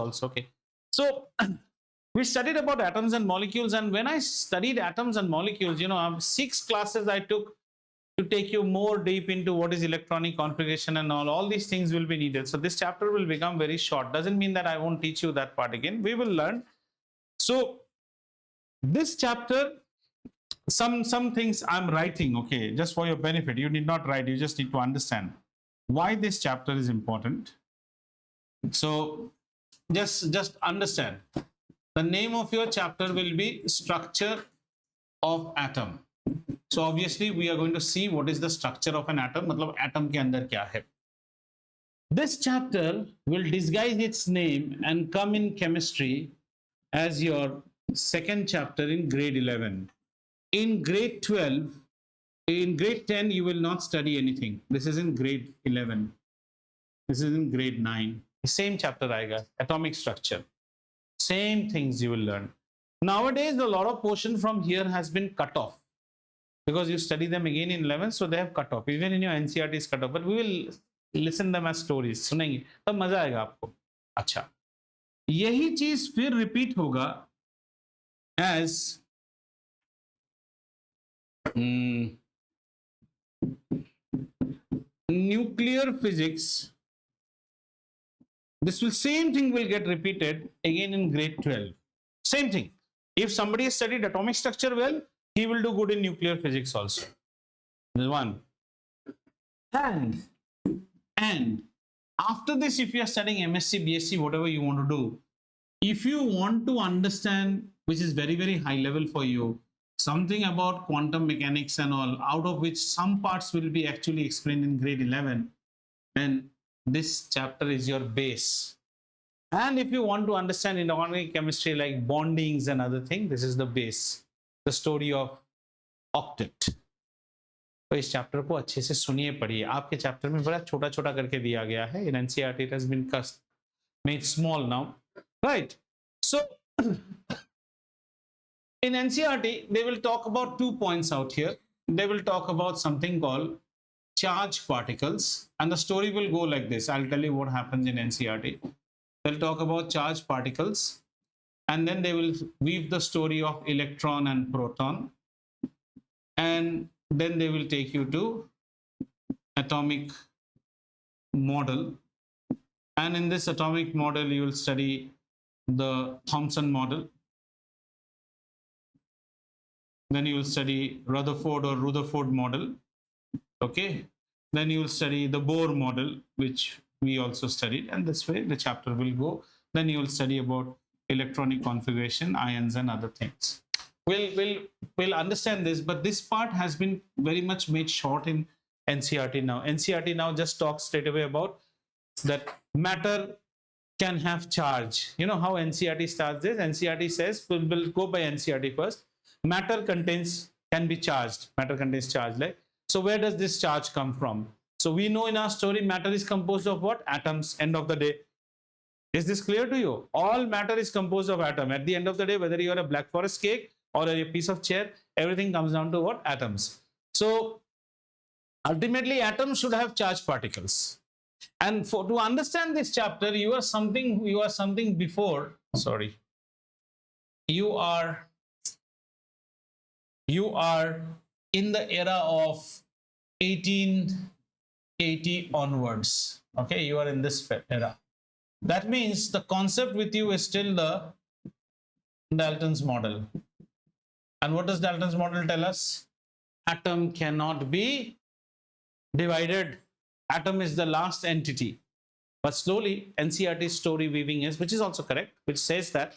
also. Okay, so we studied about atoms and molecules, and when I studied atoms and molecules, you know, 6 classes I took to take you more deep into what is electronic configuration and all these things will be needed. So this chapter will become very short. Doesn't mean that I won't teach you that part again. We will learn. So this chapter, some things I'm writing, okay, just for your benefit. You need not write, you just need to understand why this chapter is important. So just understand. The name of your chapter will be structure of atom. So obviously we are going to see what is the structure of an atom, मतलब atom के अंदर क्या है. This chapter will disguise its name and come in chemistry as your second chapter in grade 11. In grade 12, in grade 10 you will not study anything. This is in grade 11. This is in grade 9. Same chapter आएगा, atomic structure. Same things you will learn. Nowadays a lot of portion from here has been cut off, because you study them again in 11th, so they have cut off. Even in your NCERT is cut off, but we will listen them as stories. सुनेंगे तब मजा आएगा आपको. अच्छा, यही चीज फिर repeat होगा as nuclear physics. This will same thing will get repeated again in grade 12. Same thing. If somebody has studied atomic structure well, he will do good in nuclear physics also. This is one. And after this, if you are studying MSc, BSc, whatever you want to do, if you want to understand, which is very, very high level for you, something about quantum mechanics and all, out of which some parts will be actually explained in grade 11, then this chapter is your base. And if you want to understand inorganic chemistry like bondings and other things, this is the base, the story of octet. तो इस chapter को अच्छे से सुनिए, पढ़िए. आपके chapter में बड़ा छोटा छोटा करके दिया गया है. In NCERT it has been made small now, right? So in NCERT they will talk about 2 points out here. They will talk about something called charged particles, and the story will go like this. I'll tell you what happens in NCERT. They'll talk about charged particles, and then they will weave the story of electron and proton, and then they will take you to atomic model, and in this atomic model you will study the Thomson model, then you will study Rutherford or Rutherford model, okay, then you will study the Bohr model, which we also studied, and this way the chapter will go. Then you will study about electronic configuration, ions and other things. We'll understand this, but this part has been very much made short in NCERT now. NCERT now just talks straight away about that matter can have charge. You know how NCERT starts this? NCERT says, we'll go by NCERT first. Matter can be charged. Matter contains charge. Like, so where does this charge come from? So we know in our story, matter is composed of what? Atoms, end of the day. Is this clear to you? All matter is composed of atom. At the end of the day, whether you are a Black Forest cake or a piece of chair, everything comes down to what? Atoms. So ultimately, atoms should have charged particles. And to understand this chapter, you are something before. Sorry. You are in the era of 1880 onwards. Okay, you are in this era. That means the concept with you is still the Dalton's model. And what does Dalton's model tell us? Atom cannot be divided. Atom is the last entity. But slowly, NCERT's story weaving is, which is also correct, which says that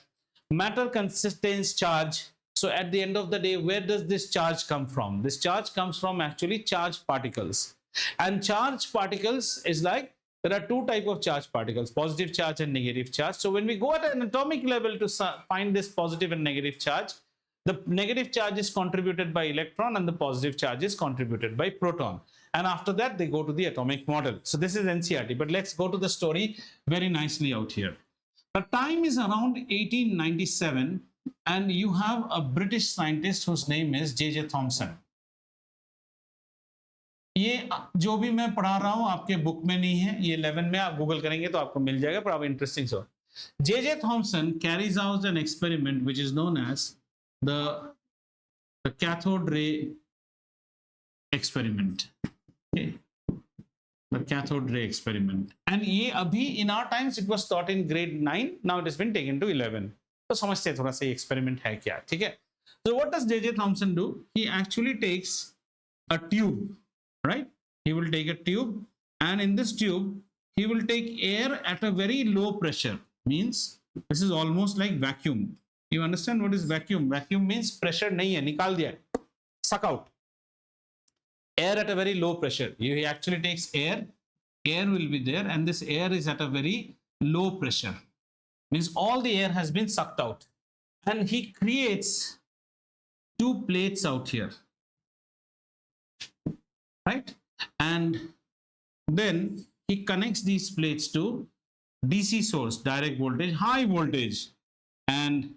matter contains charge. So at the end of the day, where does this charge come from? This charge comes from actually charged particles. And charged particles is like, there are 2 types of charged particles, positive charge and negative charge. So when we go at an atomic level to find this positive and negative charge, the negative charge is contributed by electron and the positive charge is contributed by proton. And after that, they go to the atomic model. So this is NCERT, but let's go to the story very nicely out here. The time is around 1897, and you have a British scientist whose name is J.J. Thomson. ये जो भी मैं पढ़ा रहा हूँ आपके book में नहीं है, ये 11 में आप गूगल करेंगे तो आपको मिल जाएगा, पर आप interesting so. J.J. Thomson carries out an experiment which is known as the cathode ray experiment. Okay. The cathode ray experiment. And ये अभी in our times it was taught in grade 9. Now it has been taken to 11. तो समझते हैं थोड़ा सा ये experiment है क्या, ठीक है? So what does J.J. Thomson do? He actually takes a tube, right? He will take a tube, and in this tube he will take air at a very low pressure. Means this is almost like vacuum. You understand what is vacuum? Vacuum means pressure नहीं है, निकाल दिया, suck out. Air at a very low pressure. He actually takes air will be there, and this air is at a very low pressure. Means all the air has been sucked out, and he creates two plates out here, right? And then he connects these plates to DC source, direct voltage, high voltage, and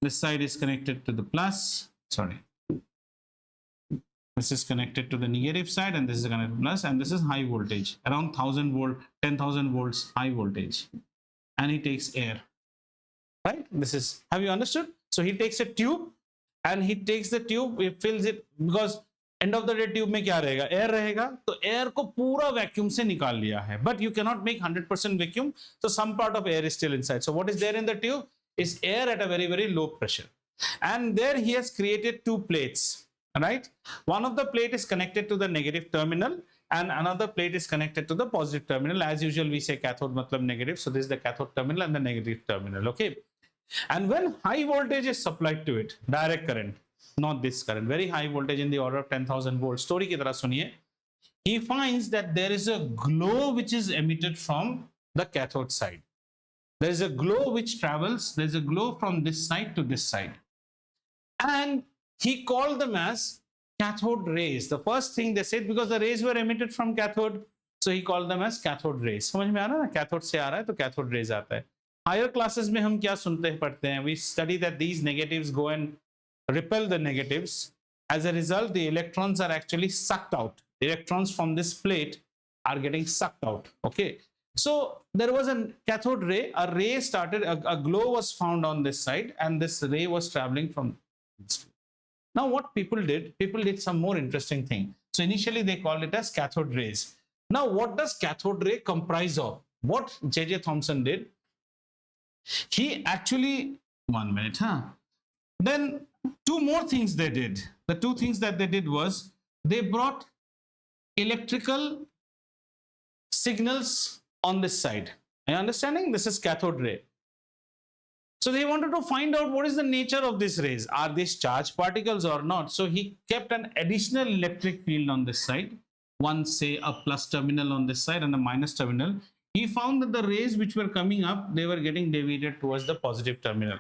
this side is connected to the plus, sorry, this is connected to the negative side, and this is connected to plus, and this is high voltage, around 1000 volt, 10,000 volts high voltage, and he takes air, right? This is, have you understood? So he takes a tube, and he takes the tube, he fills it, because end of the day tube में क्या रहेगा, air रहेगा, तो air को पूरा vacuum से निकाल लिया है, but you cannot make 100% vacuum, so some part of air is still inside. So what is there in the tube is air at a very, very low pressure, and there he has created two plates, right? One of the plate is connected to the negative terminal, and another plate is connected to the positive terminal. As usual, we say cathode matlab negative, so this is the cathode terminal and the negative terminal, okay? And when high voltage is supplied to it, direct current, not this current, very high voltage in the order of 10,000 volts, story की तरह सुनिए, he finds that there is a glow which is emitted from the cathode side. There is a glow which travels, there is a glow from this side to this side, and he called them as cathode rays. The first thing they said, because the rays were emitted from cathode, so he called them as cathode rays. समझ में आ रहा है ना, cathode से आ रहा है तो cathode rays आता है. Higher classes में हम क्या सुनते हैं पढ़ते हैं, we study that these negatives go and repel the negatives. As a result, the electrons are actually sucked out. The electrons from this plate are getting sucked out, okay? So there was a cathode ray, a ray started, a glow was found on this side, and this ray was traveling from this. Now what people did some more interesting thing. So initially they called it as cathode rays. Now what does cathode ray comprise of? What J.J. Thomson did, he actually, 1 minute, then two more things they did. The two things that they did was, they brought electrical signals on this side. Are you understanding? This is cathode ray. So they wanted to find out what is the nature of these rays. Are these charged particles or not? So he kept an additional electric field on this side. One, say, a plus terminal on this side and a minus terminal. He found that the rays which were coming up, they were getting deviated towards the positive terminal.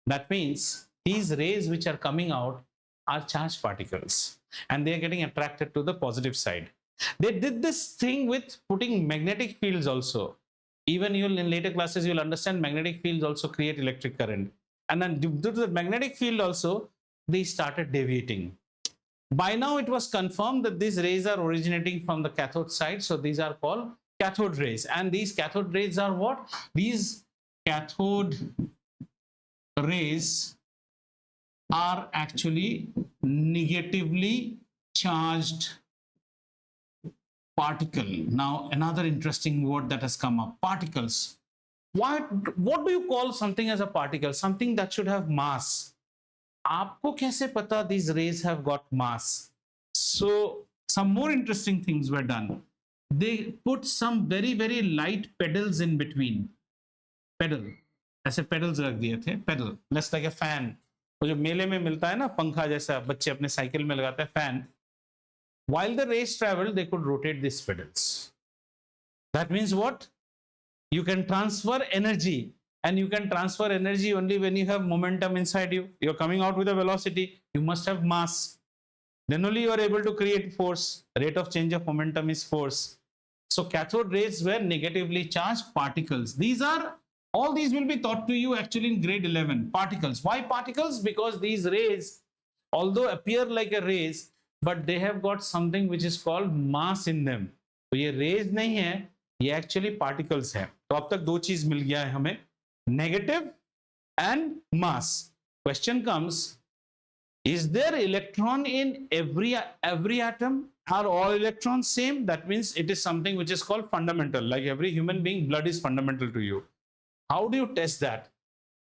That means these rays which are coming out are charged particles, and they are getting attracted to the positive side. They did this thing with putting magnetic fields also. Even you'll, in later classes, you'll understand magnetic fields also create electric current. And then due to the magnetic field also, they started deviating. By now, it was confirmed that these rays are originating from the cathode side. So these are called cathode rays. And these cathode rays are what? These cathode rays are actually negatively charged particle. Now another interesting word that has come up, particles. What do you call something as a particle? Something that should have mass. आपको कैसे पता these rays have got mass? So some more interesting things were done. They put some very, very light pedals in between. Pedal, ऐसे pedals रख दिए थे. Pedal, less like a fan. वो जो मेले में मिलता है ना, पंखा जैसा बच्चे अपने साइकिल में लगाते हैं, fan. While the rays traveled, they could rotate these pedals. That means what? You can transfer energy, and you can transfer energy only when you have momentum inside you. You're coming out with a velocity. You must have mass. Then only you are able to create force. Rate of change of momentum is force. So cathode rays were negatively charged particles. All these will be taught to you actually in grade 11. Particles. Why particles? Because these rays, although appear like a rays, but they have got something which is called mass in them. तो ये rays नहीं है, ये actually particles है। तो अब तक दो चीज मिल गया है हमें, negative and mass. Question comes, is there electron in every atom? Are all electrons same? That means it is something which is called fundamental. Like every human being, blood is fundamental to you. How do you test that?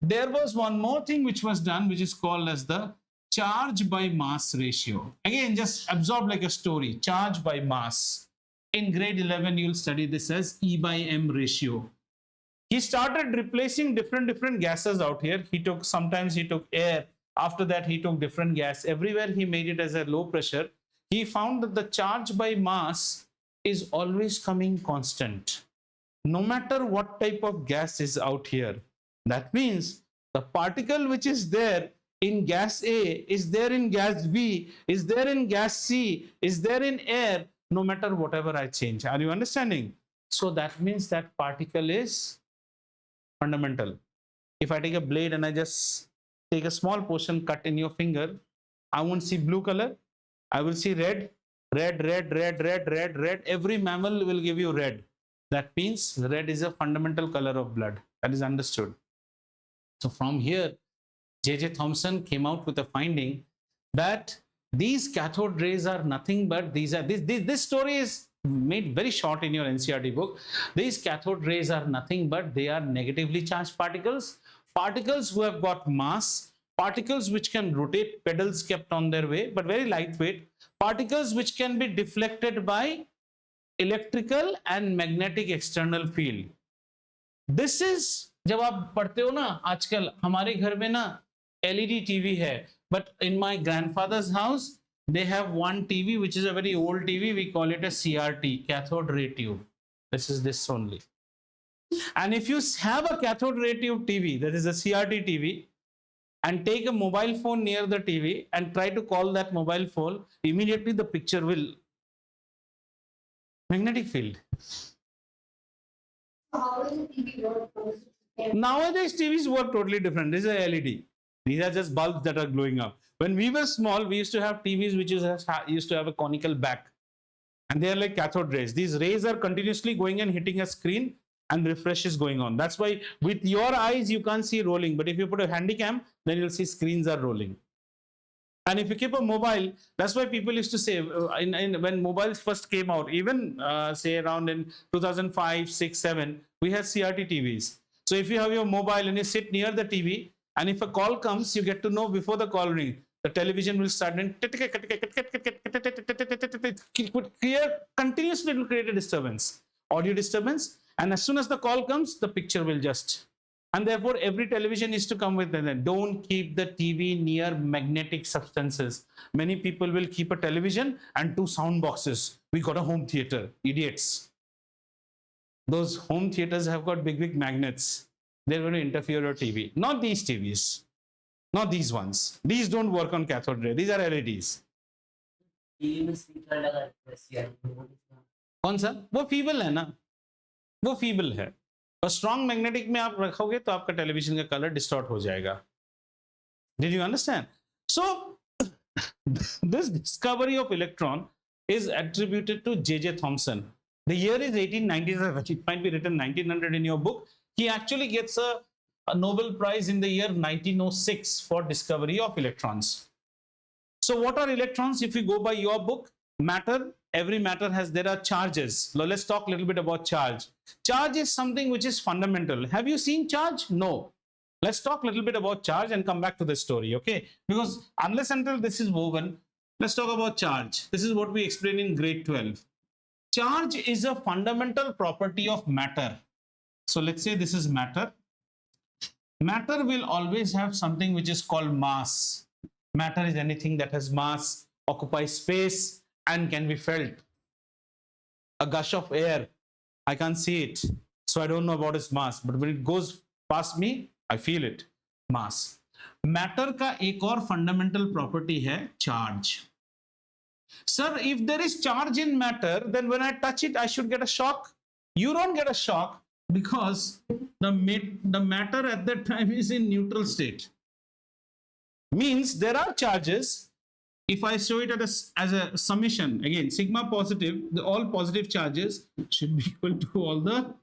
There was one more thing which was done, which is called as the charge by mass ratio. Again, just absorb like a story. Charge by mass. In grade 11, you'll study this as E by M ratio. He started replacing different gases out here. Sometimes he took air. After that, he took different gas. Everywhere he made it as a low pressure. He found that the charge by mass is always coming constant, no matter what type of gas is out here. That means the particle which is there in gas A is there in gas B, is there in gas C, is there in air, no matter whatever I change. Are you understanding? So that means that particle is fundamental. If I take a blade and I just take a small portion, cut in your finger, I won't see blue color, I will see red, red, red, red, red, red, red. Every mammal will give you red. That means red is a fundamental color of blood. That is understood. So from here, J.J. Thomson came out with a finding that these cathode rays are nothing but this story is made very short in your NCERT book. These cathode rays are nothing but they are negatively charged particles, particles who have got mass, particles which can rotate, pedals kept on their way, but very lightweight, particles which can be deflected by electrical and magnetic external field. This is, जब आप पढ़ते हो ना, आजकल हमारे घर में ना LED TV है, but in my grandfather's house, they have one TV which is a very old TV. We call it a CRT, cathode ray tube. This is this only. And if you have a cathode ray tube TV, that is a CRT TV, and take a mobile phone near the TV and try to call that mobile phone, immediately the picture will magnetic field. How does the TV work? Nowadays TVs work totally different. This is a LED. These are just bulbs that are glowing up. When we were small, we used to have TVs which used to have a conical back, and they are like cathode rays. These rays are continuously going and hitting a screen, and refresh is going on. That's why with your eyes you can't see rolling, but if you put a handy cam, then you'll see screens are rolling. And if you keep a mobile, that's why people used to say when mobiles first came out, even say around in 2005, 6, 7, we had CRT TVs. So if you have your mobile and you sit near the TV, and if a call comes, you get to know before the call rings. The television will start and continuously it will create a disturbance, audio disturbance. And as soon as the call comes, the picture will just. And therefore, every television is to come with that. Don't keep the TV near magnetic substances. Many people will keep a television and two sound boxes. We got a home theater. Idiots. Those home theaters have got big magnets. They're going to interfere with your TV. Not these TVs. Not these ones. These don't work on cathode ray. These are LEDs. कौन सा? वो feeble है ना, वो feeble है, और strong magnetic में आप रखोगे तो आपका टेलीविजन का कलर डिस्टॉर्ट हो जाएगा. Did you understand? So this discovery of electron is attributed to J.J. Thomson. The year is 1897. It might be written 1900 in your book. He actually gets a Nobel Prize in the year 1906 for discovery of electrons. So what are electrons? If you go by your book, matter, every matter there are charges. Now let's talk a little bit about charge. Charge is something which is fundamental. Have you seen charge? No. Let's talk a little bit about charge and come back to this story, okay? Because unless until this is woven, let's talk about charge. This is what we explained in grade 12. Charge is a fundamental property of matter. So let's say this is matter. Matter will always have something which is called mass. Matter is anything that has mass, occupies space, and can be felt. A gush of air, I can't see it, so I don't know about its mass, but when it goes past me, I feel it. Mass. Matter का एक और fundamental property है charge. Sir, if there is charge in matter, then when I touch it, I should get a shock. You don't get a shock because the matter at that time is in neutral state. Means there are charges, if I show it as a summation, again, sigma positive, all positive charges should be equal to all the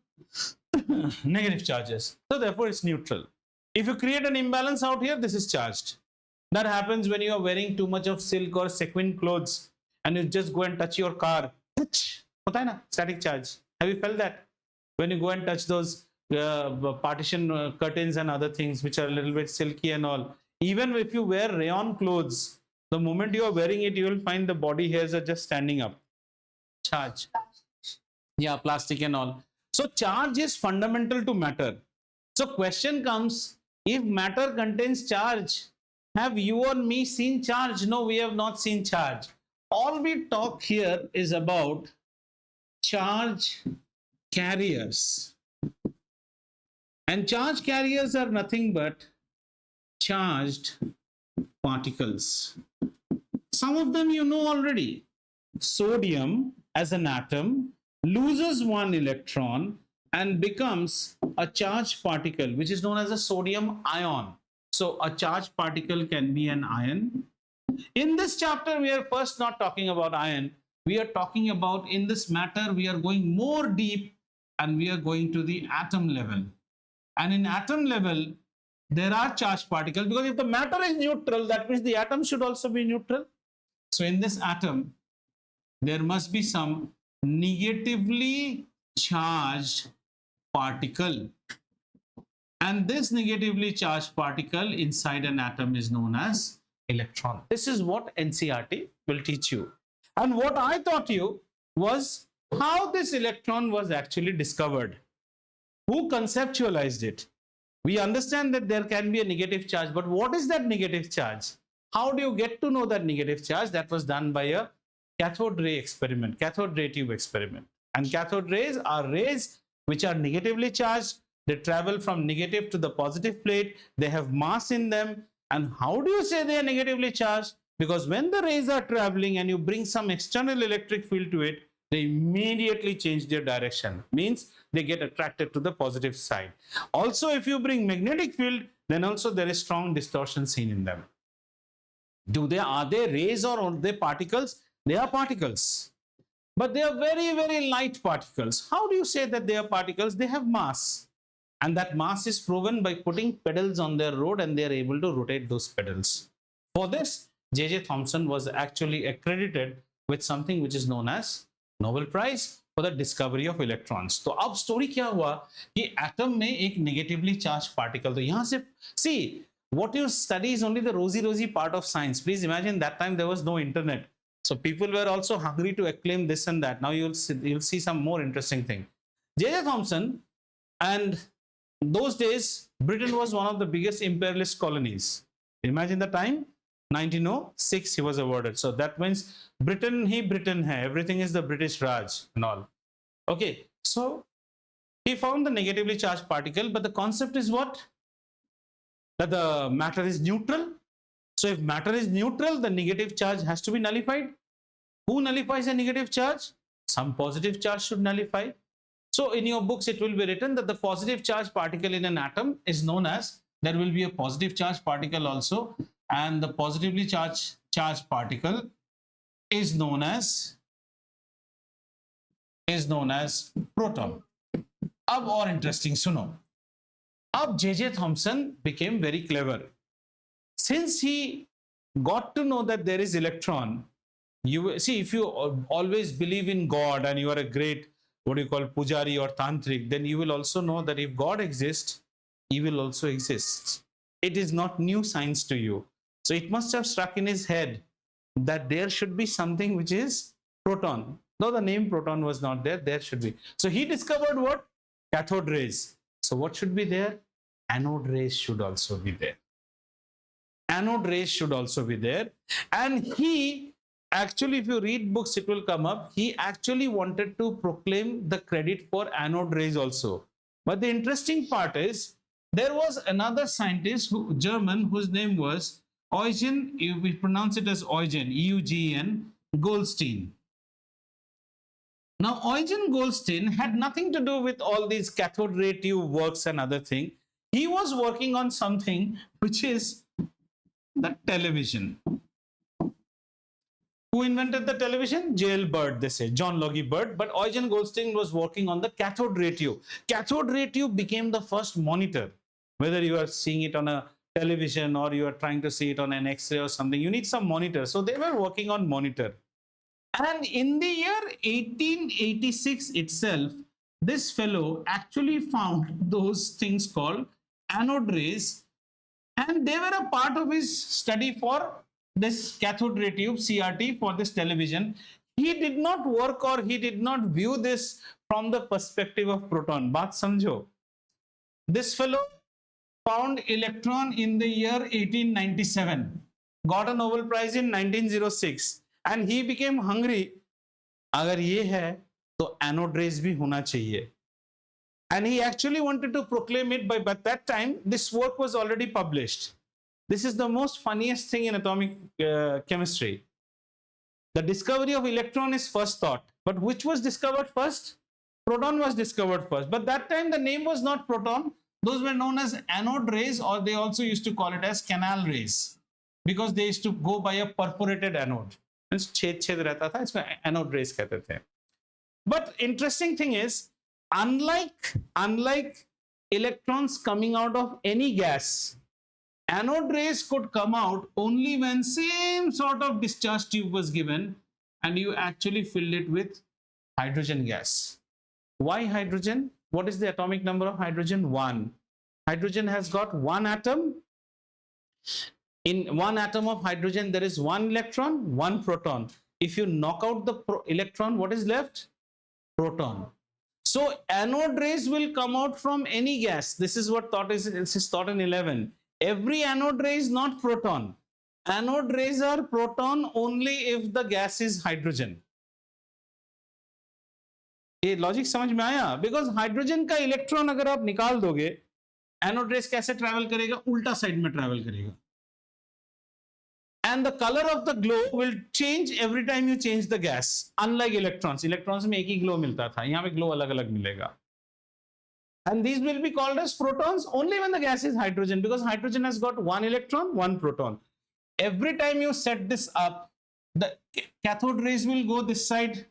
negative charges. So therefore, it's neutral. If you create an imbalance out here, this is charged. That happens when you are wearing too much of silk or sequin clothes and you just go and touch your car. Static charge. Have you felt that? When you go and touch those partition curtains and other things which are a little bit silky and all. Even if you wear rayon clothes, the moment you are wearing it, you will find the body hairs are just standing up. Charge. Yeah, plastic and all. So charge is fundamental to matter. So question comes, if matter contains charge, have you or me seen charge? No, we have not seen charge. All we talk here is about charge carriers. And charge carriers are nothing but charged particles. Some of them you know already. Sodium as an atom loses one electron and becomes a charged particle, which is known as a sodium ion. So a charged particle can be an ion. In this chapter, we are first not talking about ion. We are talking about, in this matter, we are going more deep and we are going to the atom level. And in atom level, there are charged particles, because if the matter is neutral, that means the atom should also be neutral. So in this atom, there must be some negatively charged particle. And this negatively charged particle inside an atom is known as electron. This is what NCERT will teach you. And what I taught you was how this electron was actually discovered. Who conceptualized it? We understand that there can be a negative charge, but what is that negative charge? How do you get to know that negative charge? That was done by a cathode ray experiment, cathode ray tube experiment. And cathode rays are rays which are negatively charged. They travel from negative to the positive plate. They have mass in them. And how do you say they are negatively charged? Because when the rays are traveling and you bring some external electric field to it, they immediately change their direction. Means they get attracted to the positive side. Also, if you bring magnetic field, then also there is strong distortion seen in them. Are they rays or are they particles? They are particles. But they are very, very light particles. How do you say that they are particles? They have mass. And that mass is proven by putting pedals on their road and they are able to rotate those pedals. For this, J.J. Thomson was actually accredited with something which is known as Nobel Prize for the discovery of electrons. तो अब story क्या हुआ कि atom में एक negatively charged particle, तो यहाँ से see what you study is only the rosy part of science. Please imagine that time there was no internet, so people were also hungry to acclaim this and that. Now you'll see some more interesting thing. J.J. Thomson, and those days Britain was one of the biggest imperialist colonies. Imagine the time. 1906 he was awarded. So that means Britain hai, everything is the British Raj and all. Okay, so he found the negatively charged particle, but the concept is what? That the matter is neutral. So if matter is neutral, the negative charge has to be nullified. Who nullifies a negative charge? Some positive charge should nullify. So in your books it will be written that the positive charge particle in an atom is known as, there will be a positive charge particle also, and the positively charged particle is known as proton. Ab or interesting, suno. Ab J.J. Thomson became very clever. Since he got to know that there is electron, you see, if you always believe in God and you are a great, what do you call, pujari or tantric, then you will also know that if God exists, evil also exists. It is not new science to you. So it must have struck in his head that there should be something which is proton. Though the name proton was not there, there should be. So he discovered what? Cathode rays. So what should be there? Anode rays should also be there. Anode rays should also be there. And he actually, if you read books, it will come up. He actually wanted to proclaim the credit for anode rays also. But the interesting part is, there was another scientist, German, whose name was Eugen, we pronounce it as Eugen, E-U-G-E-N, Goldstein. Now, Eugen Goldstein had nothing to do with all these cathode ray tube works and other thing. He was working on something which is the television. Who invented the television? J.L. Bird, they say, John Logie Bird. But Eugen Goldstein was working on the cathode ray tube. Cathode ray tube became the first monitor. Whether you are seeing it on a television or you are trying to see it on an X-ray or something, you need some monitor. So they were working on monitor. And in the year 1886 itself, this fellow actually found those things called anode rays, and they were a part of his study for this cathode ray tube, CRT, for this television. He did not work or he did not view this from the perspective of proton. Baat samjho. This fellow found electron in the year 1897, got a Nobel Prize in 1906, and he became hungry. अगर ये है तो anode rays भी होना चाहिए. And he actually wanted to proclaim it, but that time this work was already published. This is the most funniest thing in atomic chemistry. The discovery of electron is first thought, but which was discovered first? Proton was discovered first, but that time the name was not proton. Those were known as anode rays, or they also used to call it as canal rays, because they used to go by a perforated anode. छेद छेद रहता था, इसमें anode rays कहते थे. But interesting thing is, unlike electrons coming out of any gas, anode rays could come out only when same sort of discharge tube was given and you actually filled it with hydrogen gas. Why hydrogen? What is the atomic number of hydrogen? 1. Hydrogen has got one atom. In one atom of hydrogen, there is one electron, one proton. If you knock out the electron, what is left? Proton. So anode rays will come out from any gas. This is what this is taught in 11. Every anode ray is not proton. Anode rays are proton only if the gas is hydrogen. ये logic समझ में आया? Because hydrogen का electron अगर आप निकाल दोगे, anode rays कैसे ट्रैवल करेगा? उल्टा साइड में ट्रैवल करेगा. And the color of the glow will change every time you change the gas. Unlike electrons. Electrons में एक ही glow मिलता था. यहाँ पे glow अलग-अलग मिलेगा. And these will be called as protons only when the gas is hydrogen, because hydrogen has got one electron, one proton. Every time you set this up, the cathode rays will go this side.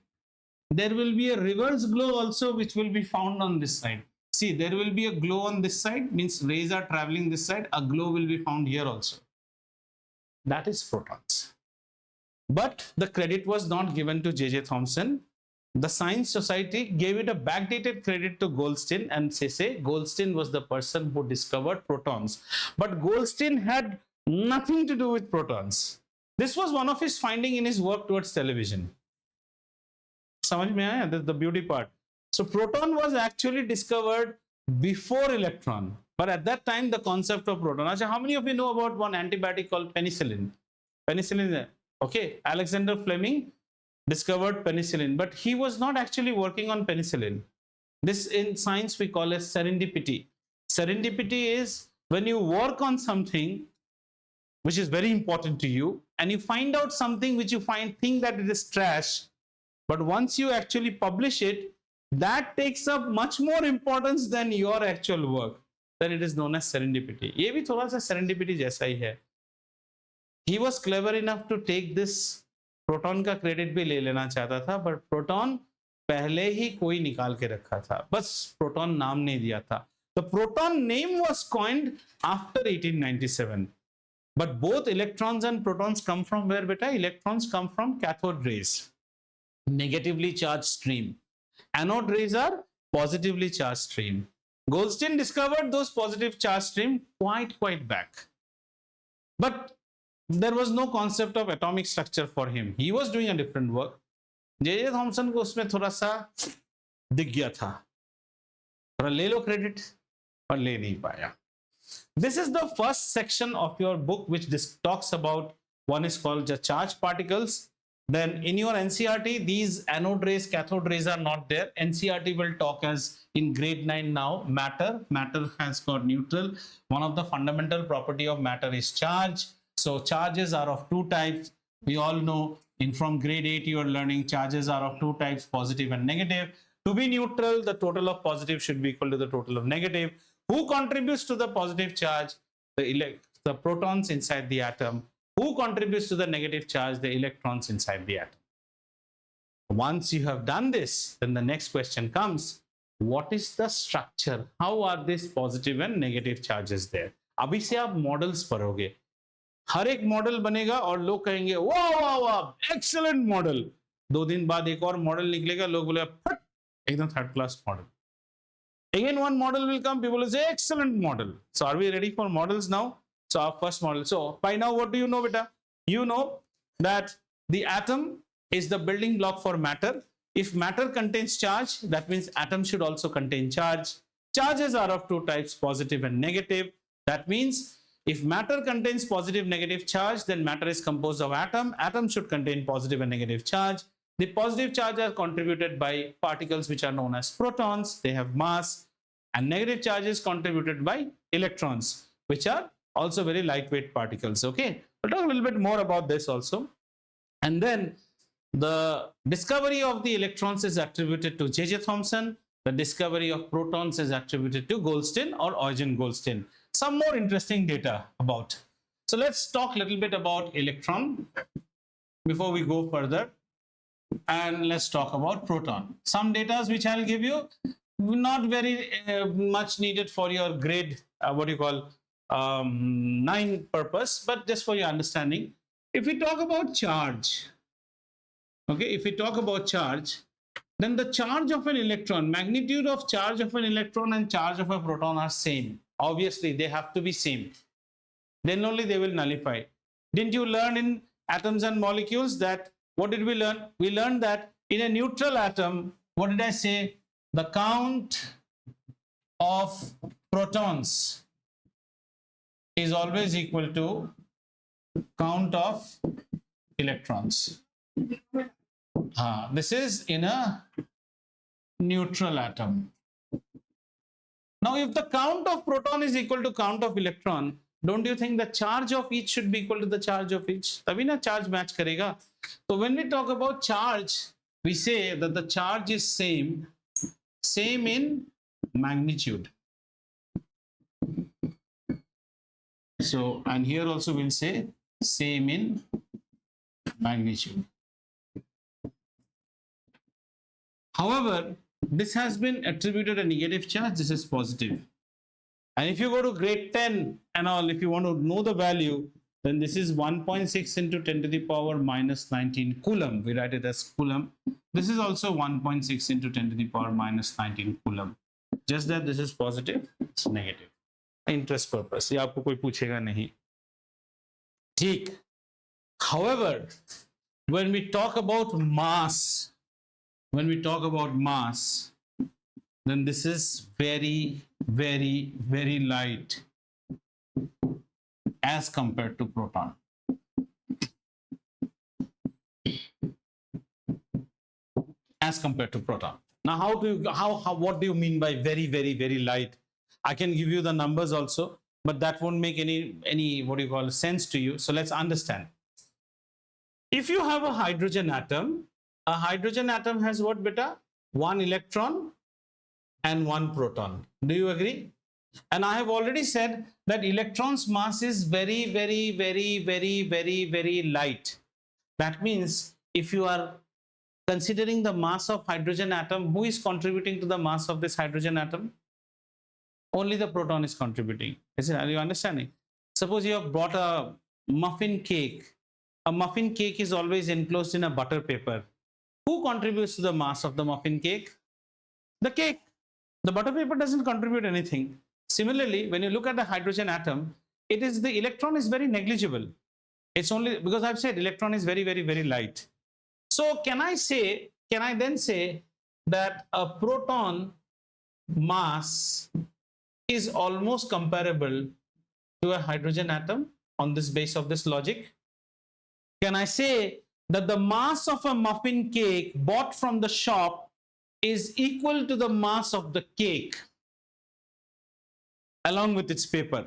There will be a reverse glow also, which will be found on this side. See, there will be a glow on this side, means rays are traveling this side. A glow will be found here also. That is protons. But the credit was not given to J.J. Thomson. The Science Society gave it a backdated credit to Goldstein, and say Goldstein was the person who discovered protons. But Goldstein had nothing to do with protons. This was one of his findings in his work towards television. समझ में आया? That's the beauty part. So proton was actually discovered before electron. But at that time, the concept of proton. Achha, how many of you know about one antibiotic called penicillin? Penicillin, okay. Alexander Fleming discovered penicillin, but he was not actually working on penicillin. This in science we call as serendipity. Serendipity is when you work on something which is very important to you, and you find out something which you think that it is trash, but once you actually publish it, that takes up much more importance than your actual work. Then it is known as serendipity. ये भी थोड़ा सा serendipity जैसा ही है. He was clever enough to take this proton का credit भी ले लेना चाहता था, but proton पहले ही कोई निकाल के रखा था, बस proton नाम नहीं दिया था. The proton name was coined after 1897. But both electrons and protons come from where, beta? Electrons come from cathode rays, negatively charged stream. Anode rays are positively charged stream. Goldstein discovered those positive charge stream quite back. But there was no concept of atomic structure for him. He was doing a different work. J.J. Thomson को उसमें थोड़ा सा दिख गया था. थोड़ा ले लो credit, पर ले नहीं पाया. This is the first section of your book which talks about, one is called the charged particles. Then in your NCRT, these anode rays, cathode rays are not there. NCRT will talk as in grade 9 now, matter. Matter has got neutral. One of the fundamental property of matter is charge. So charges are of two types. We all know from grade 8 you are learning charges are of two types, positive and negative. To be neutral, the total of positive should be equal to the total of negative. Who contributes to the positive charge? The protons inside the atom. Who contributes to the negative charge? The electrons inside the atom. Once you have done this, then the next question comes, what is the structure? How are these positive and negative charges there? अभी से आप models पढ़ोगे, हर एक model बनेगा और लोग कहेंगे वाह वाह वाह एक्सीलेंट मॉडल, 2 दिन बाद एक और मॉडल निकलेगा, लोग बोले एकदम third class model. Again one model will come, people will say excellent model. So are we ready for models now? So our first model. So by now what do you know, beta? You know that the atom is the building block for matter. If matter contains charge, that means atom should also contain charge. Charges are of two types, positive and negative. That means if matter contains positive negative charge, then matter is composed of atom. Atom should contain positive and negative charge. The positive charge are contributed by particles which are known as protons. They have mass. And negative charge is contributed by electrons, which are also very lightweight particles. Okay, we'll talk a little bit more about this also. And then the discovery of the electrons is attributed to J.J. Thomson. The discovery of protons is attributed to Goldstein or Eugen Goldstein. Some more interesting data about. So let's talk a little bit about electron before we go further. And let's talk about proton. Some data which I'll give you, not very much needed for your grade, 9 purpose, but just for your understanding. If we talk about charge, okay, if we talk about charge, then the charge of an electron, magnitude of charge of an electron and charge of a proton are same. Obviously, they have to be same. Then only they will nullify. Didn't you learn in atoms and molecules that, what did we learn? We learned that in a neutral atom, what did I say? The count of protons is always equal to count of electrons. This is in a neutral atom. Now, if the count of proton is equal to count of electron, don't you think the charge of each should be equal to the charge of each? तभी ना charge match करेगा. So when we talk about charge, we say that the charge is same in magnitude. So, and here also we'll say same in magnitude. However, this has been attributed a negative charge, this is positive. And if you go to grade 10 and all, if you want to know the value, then this is 1.6 into 10 to the power minus 19 coulomb. We write it as coulomb. This is also 1.6 into 10 to the power minus 19 coulomb. Just that this is positive, it's negative. Interest purpose. ये आपको कोई पूछेगा नहीं. ठीक. However, when we talk about mass, then this is very, very, very light as compared to proton. As compared to proton. Now, what do you mean by very, very, very light? I can give you the numbers also, but that won't make any sense to you. So let's understand. If you have a hydrogen atom has what, beta? 1 electron and 1 proton. Do you agree? And I have already said that electron's mass is very, very, very, very, very, very light. That means if you are considering the mass of hydrogen atom, who is contributing to the mass of this hydrogen atom? Only the proton is contributing. Are you understanding? Suppose you have bought a muffin cake. A muffin cake is always enclosed in a butter paper. Who contributes to the mass of the muffin cake? The cake. The butter paper doesn't contribute anything. Similarly, when you look at the hydrogen atom, the electron is very negligible. It's only because I've said electron is very, very, very light. So can I then say that a proton mass is almost comparable to a hydrogen atom on this base of this logic? Can I say that the mass of a muffin cake bought from the shop is equal to the mass of the cake along with its paper?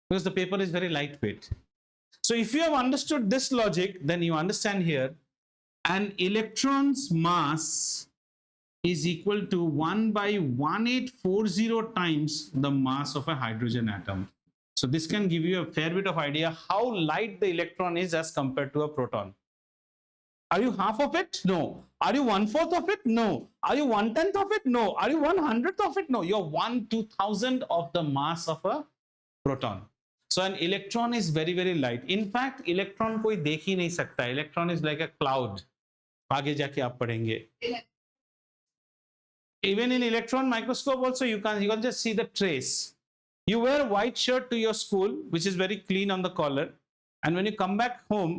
Because the paper is very lightweight. So if you have understood this logic, then you understand here an electron's mass is equal to 1 by 1840 times the mass of a hydrogen atom. So this can give you a fair bit of idea how light the electron is as compared to a proton. Are you half of it? No. Are you 1/4 of it? No. Are you 1/10 of it? No. Are you 1/100th of it? No. You're 1/2000 of the mass of a proton. So an electron is very, very light. In fact, electron कोई देख ही नहीं सकता. Electron is like a cloud. आगे जाके आप पढ़ेंगे. Even in electron microscope also you can just see the trace. You wear a white shirt to your school, which is very clean on the collar, and when you come back home,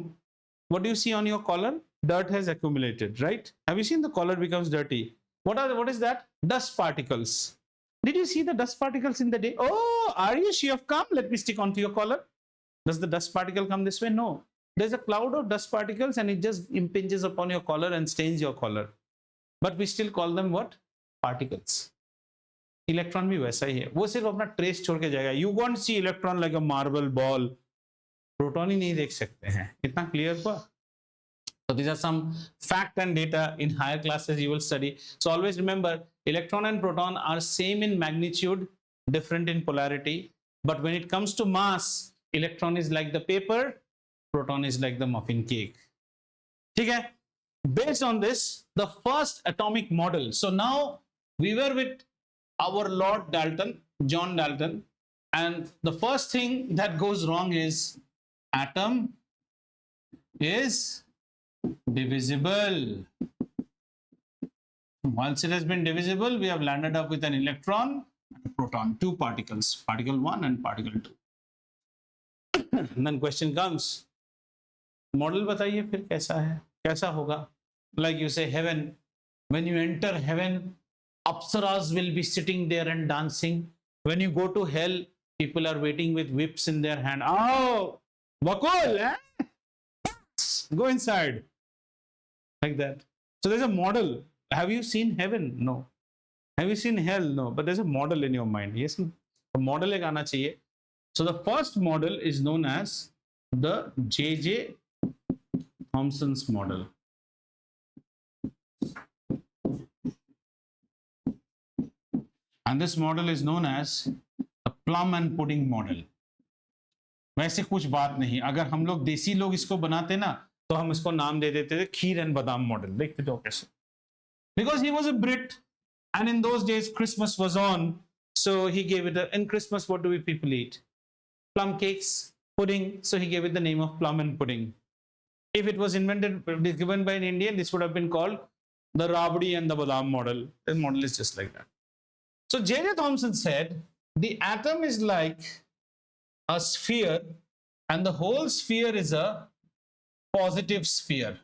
what do you see on your collar? Dirt has accumulated, right? Have you seen the collar becomes dirty? What is that? Dust particles. Did you see the dust particles in the day? Oh, are you she have come? Let me stick onto your collar. Does the dust particle come this way? No. There's a cloud of dust particles and it just impinges upon your collar and stains your collar. But we still call them what? Particles. Electron भी वैसा ही है. वो सिर्फ अपना trace छोड़ के जाएगा. You won't see electron like a marble ball. Proton ही नहीं देख सकते हैं. इतना clear हुआ? So these are some fact and data. In higher classes you will study. So always remember, electron and proton are same in magnitude, different in polarity. But when it comes to mass, electron is like the paper, proton is like the muffin cake. ठीक है? Based on this, the first atomic model. So now we were with our Lord Dalton, John Dalton, and the first thing that goes wrong is atom is divisible. Once it has been divisible, we have landed up with an electron and a proton, two particles, particle 1 and particle 2. And then question comes, model बताइए फिर कैसा है, कैसा होगा? Like you say heaven, when you enter heaven, apsaras will be sitting there and dancing. When you go to hell, people are waiting with whips in their hand. Oh, Vakul, eh? Go inside. Like that. So there's a model. Have you seen heaven? No. Have you seen hell? No. But there's a model in your mind. Yes. A model एक आना चाहिए. So the first model is known as the J.J. Thomson's model. And this model is known as the plum and pudding model. वैसे कुछ बात नहीं, अगर हम लोग देसी लोग इसको बनाते ना तो हम इसको नाम दे देते थे खीर एंड बादाम मॉडल. देखते जाओ कैसे. Because he was a Brit and in those days Christmas was on, so he gave it in Christmas what do people eat? Plum cakes, pudding, so he gave it the name of plum and pudding. If it was invented, given by an Indian, this would have been called the rabdi and the badam model. The model is just like that. So J.J. Thomson said the atom is like a sphere and the whole sphere is a positive sphere.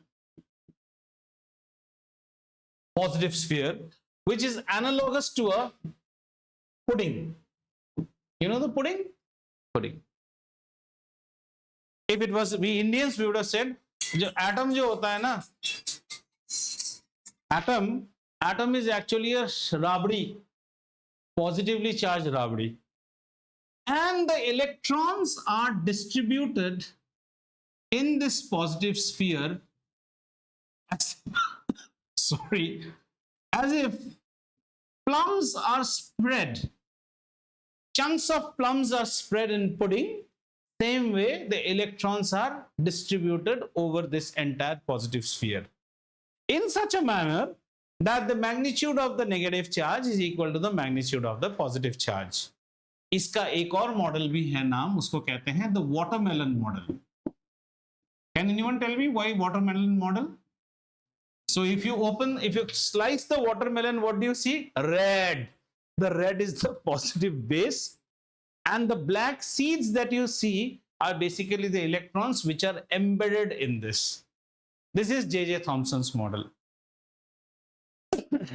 Positive sphere, which is analogous to a pudding. You know the pudding? Pudding. If it was we Indians, we would have said, atom जो होता है ना, atom is actually a rabdi, positively charged rabdi, and the electrons are distributed in this positive sphere as if plums are spread, chunks of plums are spread in pudding. Same way the electrons are distributed over this entire positive sphere in such a manner that the magnitude of the negative charge is equal to the magnitude of the positive charge. इसका एक और model भी है, नाम उसको कहते हैं the watermelon model. Can anyone tell me why watermelon model? So if you slice the watermelon, what do you see? Red. The red is the positive base, and the black seeds that you see are basically the electrons which are embedded in this. This is J.J. Thomson's model.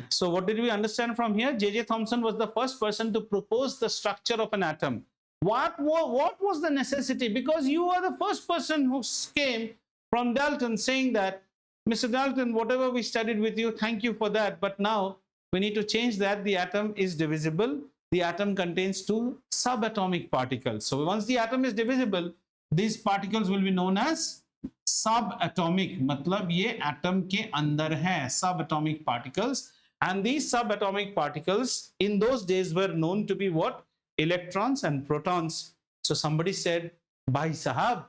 So what did we understand from here? J.J. Thomson was the first person to propose the structure of an atom. What was the necessity? Because you are the first person who came from Dalton saying that, Mr. Dalton, whatever we studied with you, thank you for that. But now we need to change that. The atom is divisible. The atom contains two subatomic particles. So once the atom is divisible, these particles will be known as subatomic. मतलब ये atom के अंदर है, subatomic particles. And these subatomic particles in those days were known to be what? Electrons and protons. So somebody said, Bhai Sahab,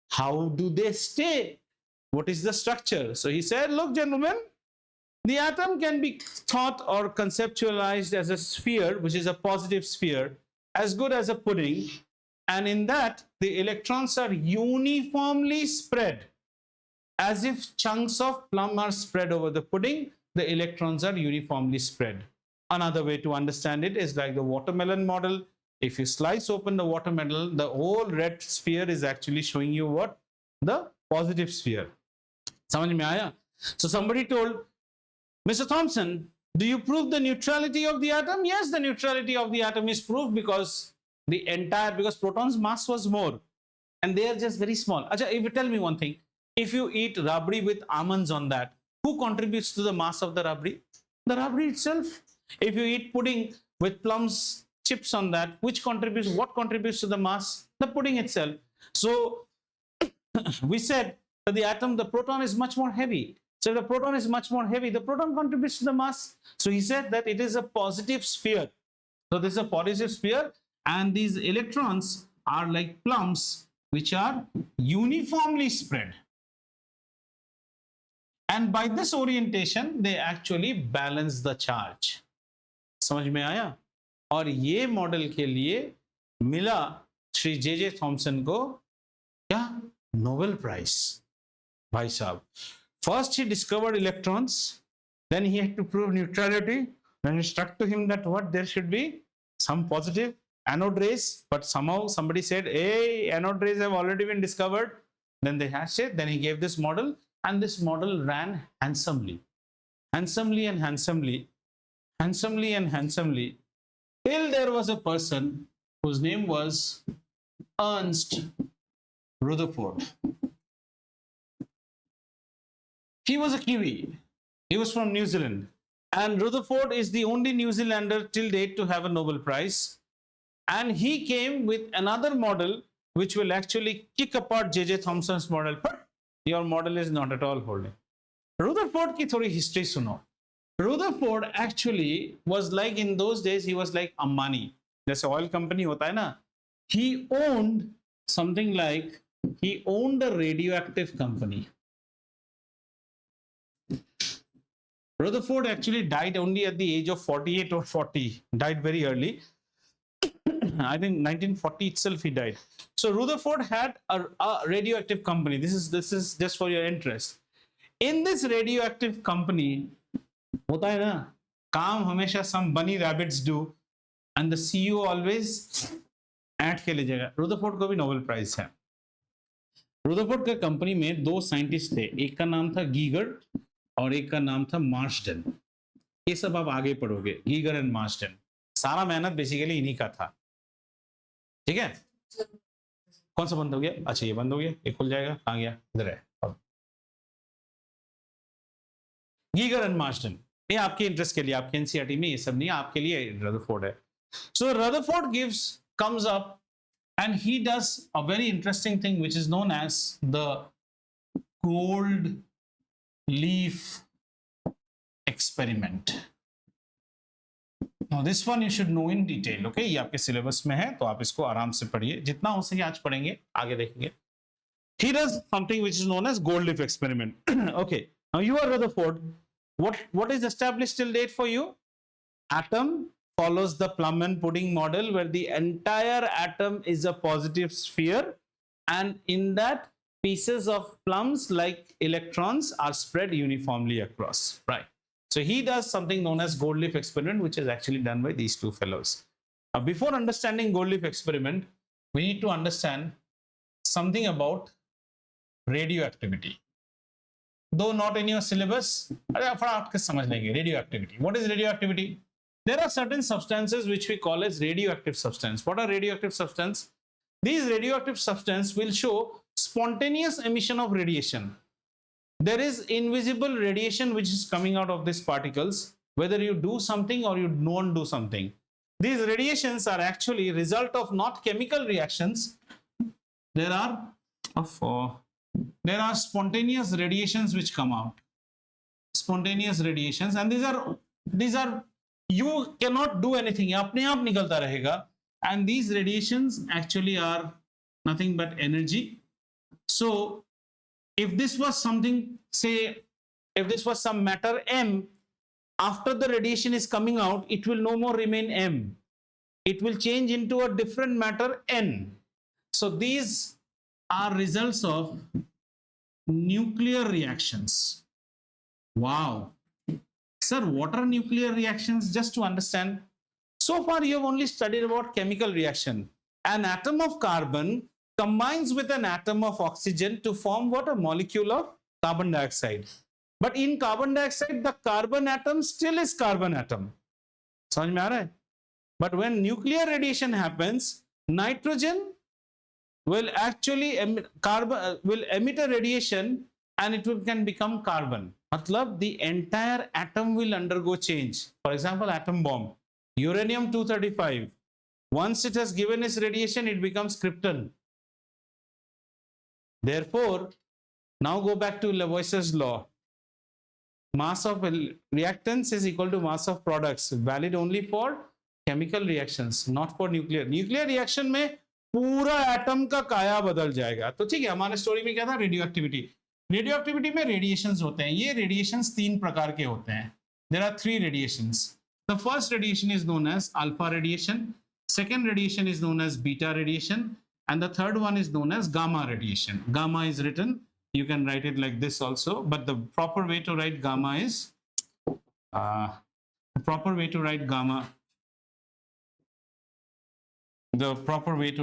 how do they stay? What is the structure? So he said, look, gentlemen, the atom can be thought or conceptualized as a sphere, which is a positive sphere, as good as a pudding. And in that, the electrons are uniformly spread. As if chunks of plum are spread over the pudding, the electrons are uniformly spread. Another way to understand it is like the watermelon model. If you slice open the watermelon, the whole red sphere is actually showing you what? The positive sphere. Samajh mein aaya? So somebody told, Mr. Thompson, do you prove the neutrality of the atom? Yes, the neutrality of the atom is proved because because proton's mass was more and they are just very small. Acha, if you tell me one thing, if you eat rabdi with almonds on that, who contributes to the mass of the rabdi? The rabdi itself. If you eat pudding with plums chips on that, what contributes to the mass? The pudding itself. So we said that the proton is much more heavy. So if the proton is much more heavy, the proton contributes to the mass. So he said that it is a positive sphere. So this is a positive sphere, and these electrons are like plums, which are uniformly spread. And by this orientation, they actually balance the charge. समझ में आया? और ये model के लिए मिला श्री जे Thomson को क्या? Nobel prize. भाई साहब, first he discovered electrons, then he had to prove neutrality, then it struck to him that what, there should be some positive anode rays, but somehow somebody said, hey, anode rays have already been discovered. Then they hashed it, then he gave this model, and this model ran handsomely, till there was a person whose name was Ernst Rutherford. He was a Kiwi. He was from New Zealand. And Rutherford is the only New Zealander till date to have a Nobel Prize. And he came with another model which will actually kick apart J.J. Thomson's model. But your model is not at all holding. Rutherford ki thodi history suno. Rutherford actually was like, in those days, he was like Ambani. There's an oil company hota hai na. He owned something like, he owned a radioactive company. Rutherford actually died only at the age of 48 or 40, died very early. I think 1940 itself he died. So Rutherford had a radioactive company. This is just for your interest. In this radioactive company, hota hai na, kaam hamesha some bunny rabbits do, and the CEO always add के ले जाएगा. Rutherford को भी Nobel Prize है. Rutherford के company में दो scientist थे, एक का नाम था गीगर और एक का नाम था मार्शडन. ये सब आप आगे पढ़ोगे, गीगर एंड मार्शडन. सारा मेहनत बेसिकली इन्हीं का था. ठीक है? कौन सा बंद हो गया? अच्छा, ये बंद हो गया, ये खुल जाएगा. कहाँ गया? इधर है. गीगर एंड मार्शडन, ये आपके इंटरेस्ट के लिए, आपके एनसीईआरटी में ये सब नहीं, आपके लिए रदरफोर्ड है. So Rutherford comes up and he does a very interesting thing which is known as the gold leaf experiment. Now this one you should know in detail, okay? ये आपके सिलेबस में है, तो आप इसको आराम से पढ़िए, जितना हो सके आज पढ़ेंगे, आगे देखेंगे. He does something which is known as gold leaf experiment. Okay, now you are Rutherford. What is established till date for you? Atom follows the Plum and pudding model, where the entire atom is a positive sphere, and in that pieces of plums like electrons are spread uniformly across, right? So he does something known as gold leaf experiment, which is actually done by these two fellows. Now, before understanding gold leaf experiment, we need to understand something about radioactivity. Though not in your syllabus, radioactivity. What is radioactivity? There are certain substances which we call as radioactive substance. What are radioactive substance? These radioactive substance will show spontaneous emission of radiation. There is invisible radiation which is coming out of these particles, whether you do something or you don't do something. These radiations are actually result of not chemical reactions. There are spontaneous radiations which come out. Spontaneous radiations, and these are you cannot do anything. अपने आप निकलता रहेगा, and these radiations actually are nothing but energy. So if this was something, say, if this was some matter M, after the radiation is coming out, it will no more remain M. It will change into a different matter N. So these are results of nuclear reactions. Wow. Sir, what are nuclear reactions? Just to understand. So far, you have only studied about chemical reaction. An atom of carbon combines with an atom of oxygen to form what? A molecule of carbon dioxide. But in carbon dioxide, the carbon atom still is carbon atom. समझ में आ रहा है? But when nuclear radiation happens, nitrogen will actually emit a radiation and it can become carbon. मतलब the entire atom will undergo change. For example, atom bomb, uranium-235. Once it has given its radiation, it becomes krypton. Therefore, now go back to Lavoisier's law. Mass of reactants is equal to mass of products, valid only for chemical reactions, not for nuclear. Nuclear reaction में पूरा atom का काया बदल जाएगा. तो ठीक है, हमारे स्टोरी में क्या था? Radio activity. रेडियो एक्टिविटी में रेडिएशंस होते हैं. ये रेडिएशंस तीन प्रकार के होते हैं. There are three radiations. The first radiation is known as alpha radiation. Second radiation is known as beta radiation, and the third one is known as gamma radiation. Gamma is written, you can write it like this also, but the proper way to write gamma is the proper way to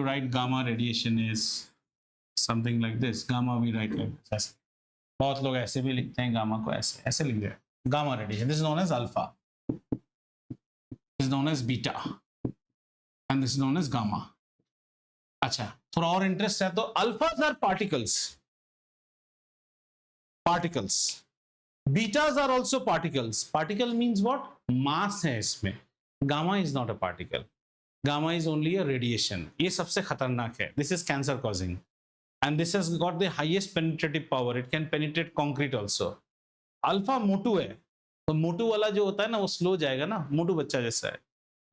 write gamma radiation is something like this. Gamma we write like this. बहुत लोग ऐसे भी लिखते हैं gamma को, ऐसे लिख रहे हैं. Gamma radiation, this is known as alpha, this is known as beta, and this is known as gamma. अच्छा, थोड़ा और इंटरेस्ट है तो alphas are particles. Betas are also particles. Particle means what? Mass है इसमें. Gamma is not a particle. Gamma is only a radiation. ये सबसे खतरनाक है. This is cancer causing, and this has got the highest penetrative power. It can penetrate concrete also. Alpha मोटू है, तो मोटू वाला जो होता है ना वो स्लो जाएगा ना, मोटू बच्चा जैसा है.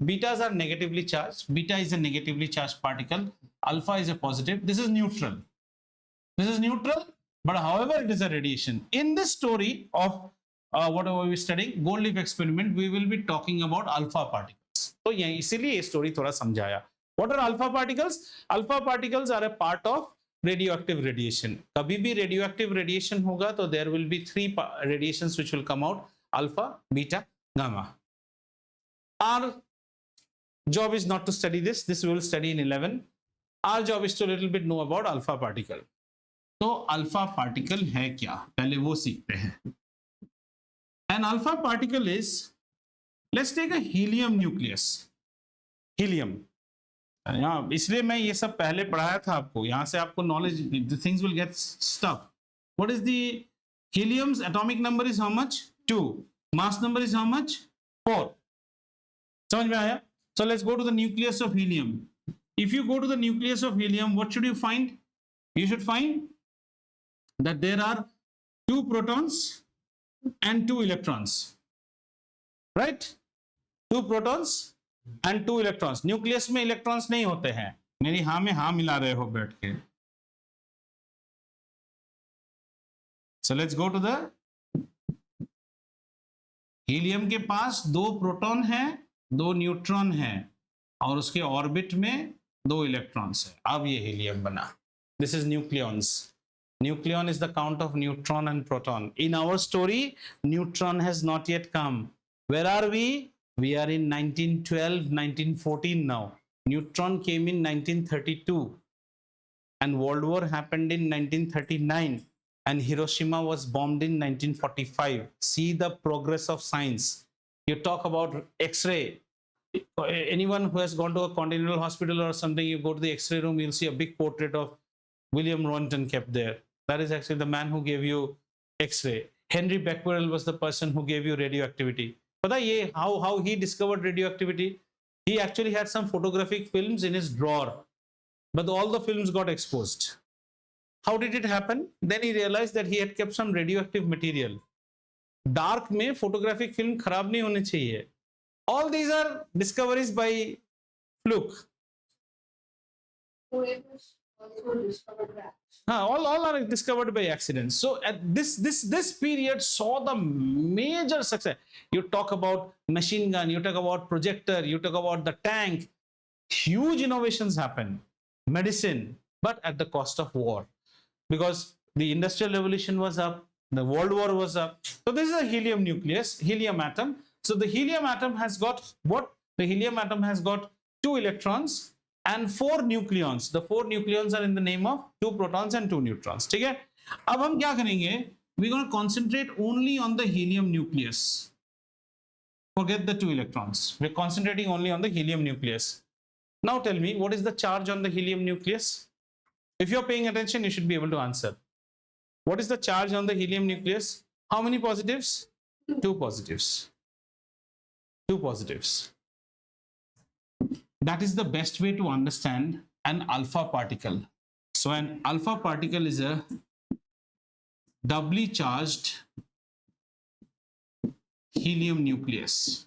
Betas are negatively charged. Beta is a negatively charged particle. Alpha is a positive. This is neutral. But however, it is a radiation. In this story of whatever we studying, gold leaf experiment, we will be talking about alpha particles. तो ये इसीलिए ये story थोड़ा समझाया. What are alpha particles? Alpha particles are a part of radioactive radiation. कभी भी radioactive radiation होगा तो there will be three radiations which will come out: alpha, beta, gamma. Our job is not to study this. This we will study in 11. Our job is to a little bit know about alpha particle. तो alpha particle है क्या, पहले वो सीखते हैं. An alpha particle is, let's take a helium nucleus. Helium, इसलिए मैं ये सब पहले पढ़ाया था आपको, यहां से आपको knowledge, the things will get stuff. What is the helium's atomic number is how much? 2. Mass number is how much? 4. समझ में आया? So let's go to the nucleus of helium. If you go to the nucleus of helium, what should you find? You should find that there are 2 protons and 2 electrons, right? 2 protons and 2 electrons. Nucleus में electrons नहीं होते हैं. मेरी हाँ में हाँ मिला रहे हो बैठ के. So let's go to the helium के पास 2 प्रोटॉन है, 2 न्यूट्रॉन है, और उसके ऑर्बिट में 2 इलेक्ट्रॉन्स है. अब ये हीलियम बना. This is nucleons. Nucleon is the count of neutron and proton. In our story, neutron has not yet come. Where are we? We are in 1912, 1914 now. Neutron came in 1932. And World War happened in 1939. And Hiroshima was bombed in 1945. See the progress of science. You talk about X-ray. Anyone who has gone to a continental hospital or something, you go to the X-ray room, you'll see a big portrait of William Röntgen kept there. That is actually the man who gave you X-ray. Henry Becquerel was the person who gave you radioactivity. पता है ये how he discovered radioactivity? He actually had some photographic films in his drawer, but all the films got exposed. How did it happen? Then he realized that he had kept some radioactive material. Dark में photographic film खराब नहीं होने चाहिए. All these are discoveries by fluke. All are discovered by accident. So at this period saw the major success. You talk about machine gun, you talk about projector, you talk about the tank. Huge innovations happen. Medicine, but at the cost of war, because the industrial revolution was up, the world war was up. So this is a helium nucleus, helium atom. So the helium atom has got what? The helium atom has got 2 electrons and 4 nucleons. The 4 nucleons are in the name of 2 protons and 2 neutrons. ठीक है? अब हम क्या करेंगे? We're going to concentrate only on the helium nucleus. Forget the 2 electrons. We're concentrating only on the helium nucleus. Now tell me, what is the charge on the helium nucleus? If you're paying attention, you should be able to answer. What is the charge on the helium nucleus? How many positives? 2 positives. 2 positives. That is the best way to understand an alpha particle. So an alpha particle is a doubly charged helium nucleus.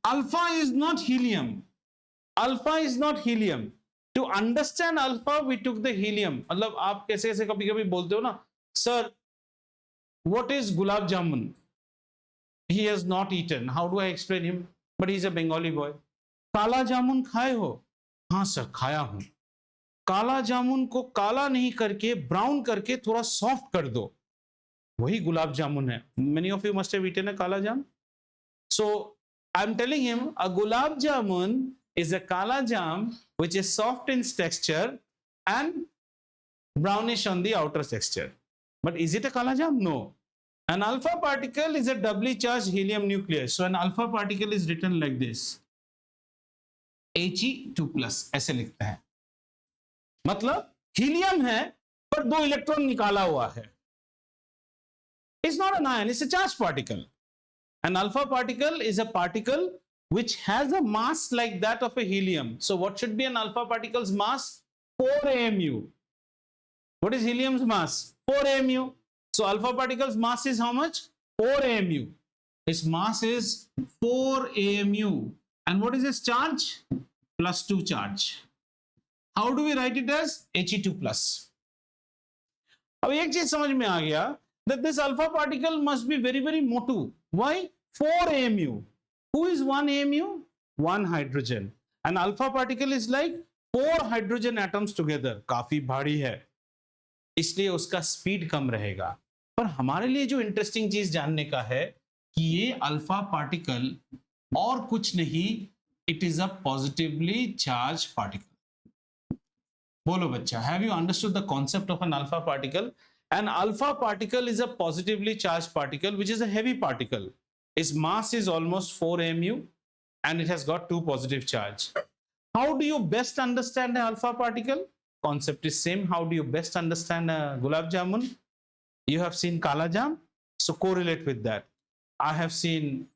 Alpha is not helium. Alpha is not helium. To understand alpha, we took the helium. मतलब आप कैसे कैसे कभी कभी बोलते हो ना, sir, what is gulab jamun? He has not eaten. How do I explain him? But he's a Bengali boy. काला जामुन खाए हो? हाँ सर, खाया हूं. काला जामुन को काला नहीं करके ब्राउन करके थोड़ा सॉफ्ट कर दो, वही गुलाब जामुन है. Many of you must have eaten a kala jam. So I'm telling him a gulab jamun is a kala jam which is soft in texture and brownish on the outer texture. But is it a kala jam? No. An alpha particle is a doubly charged helium nucleus. So an alpha particle is written like this. He2+, ऐसे लिखता है. मतलब helium है पर 2 electron निकाला हुआ है. It's not an ion, it's a charged particle. An alpha particle is a particle which has a mass like that of a helium. So what should be an alpha particle's mass? 4 AMU. What is helium's mass? 4 AMU. So alpha particle's mass is how much? 4 AMU. Its mass is 4 AMU. And what is its charge? +2 charge. How do we write it as? He2+. अब एक चीज समझ में आ गया, that this alpha particle must be very, very motu. Why? 4 AMU. Who is 1 AMU? 1 hydrogen. An alpha particle is like 4 hydrogen atoms together. काफी भारी है, इसलिए उसका स्पीड कम रहेगा. पर हमारे लिए जो इंटरेस्टिंग चीज जानने का है कि ये अल्फा पार्टिकल और कुछ नहीं, it is a positively charged particle. बोलो बच्चा, have you understood the concept of an alpha particle? An alpha particle is a positively charged particle which is a heavy particle. Its mass is almost 4 AMU and it has got 2 positive charge. How do you best understand an alpha particle? Concept is same. How do you best understand a gulab jamun? You have seen kala jam, so correlate with that. I have seen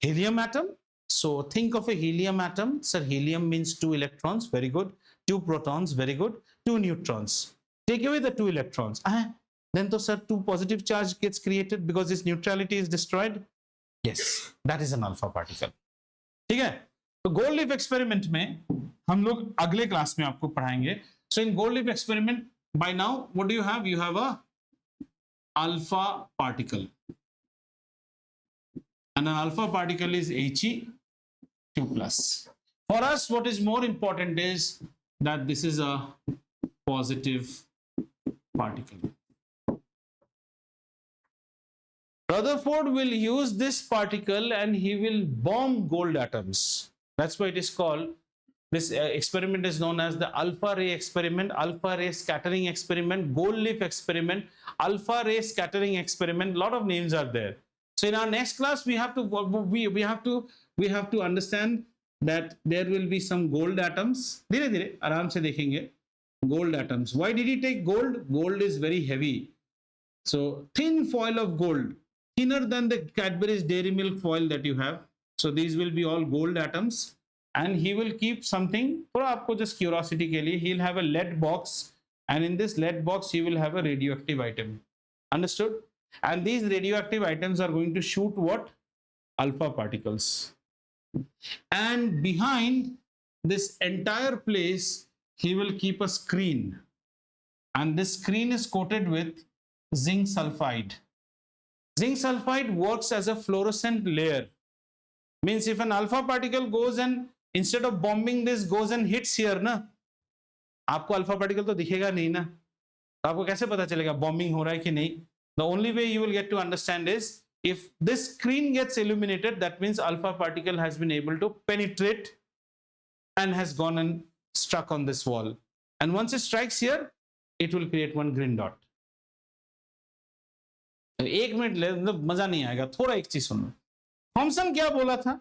helium atom, so think of a helium atom. Sir, helium means 2 electrons, very good. 2 protons, very good. 2 neutrons. Take away the 2 electrons. Then to sir, 2 positive charge gets created because its neutrality is destroyed. Yes, that is an alpha particle. ठीक है? तो gold leaf experiment में हम लोग अगले class में आपको पढ़ाएंगे. So in gold leaf experiment, by now what do you have? You have a alpha particle. And an alpha particle is He2+. For us, what is more important is that this is a positive particle. Rutherford will use this particle and he will bomb gold atoms. That's why it is called, this experiment is known as the alpha ray experiment, alpha ray scattering experiment, gold leaf experiment, alpha ray scattering experiment. A lot of names are there. So in our next class, we have to understand that there will be some gold atoms. धीरे धीरे आराम से देखेंगे. Gold atoms. Why did he take gold? Gold is very heavy. So thin foil of gold, thinner than the Cadbury's Dairy Milk foil that you have. So these will be all gold atoms. And he will keep something for आपको just curiosity के लिए. He'll have a lead box, and in this lead box he will have a radioactive item. Understood? And these radioactive items are going to shoot what? Alpha particles. And behind this entire place he will keep a screen, and this screen is coated with zinc sulfide. Zinc sulfide works as a fluorescent layer. Means if an alpha particle goes and instead of bombing this goes and hits here ना, आपको alpha particle तो दिखेगा नहीं ना, तो आपको कैसे पता चलेगा bombing हो रहा है कि नहीं? The only way you will get to understand is if this screen gets illuminated, that means alpha particle has been able to penetrate and has gone and struck on this wall. And once it strikes here, it will create one green dot. एक minute ले, मजा नहीं आएगा, थोड़ा एक चीज सुनो. Thomson क्या बोला था?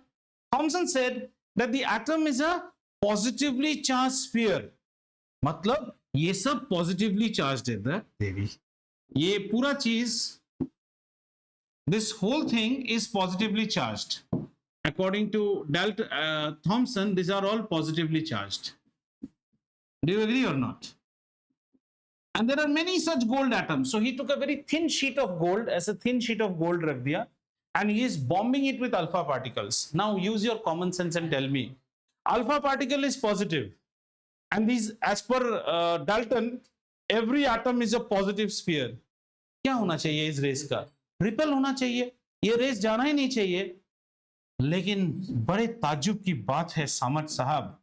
Thomson said that the atom is a positively charged sphere. मतलब ये सब positively charged है देवी. ये पूरा चीज, this whole thing is positively charged. According to Thomson, these are all positively charged. Do you agree or not? And there are many such gold atoms. So he took a very thin sheet of gold, as a thin sheet of gold rakh diya, and he is bombing it with alpha particles. Now use your common sense and tell me, alpha particle is positive, and these, as per Dalton, every atom is a positive sphere. क्या होना चाहिए इस race का? Ripple होना चाहिए, ये race जाना ही नहीं चाहिए. लेकिन बड़े ताज्जुब की बात है सामत साहब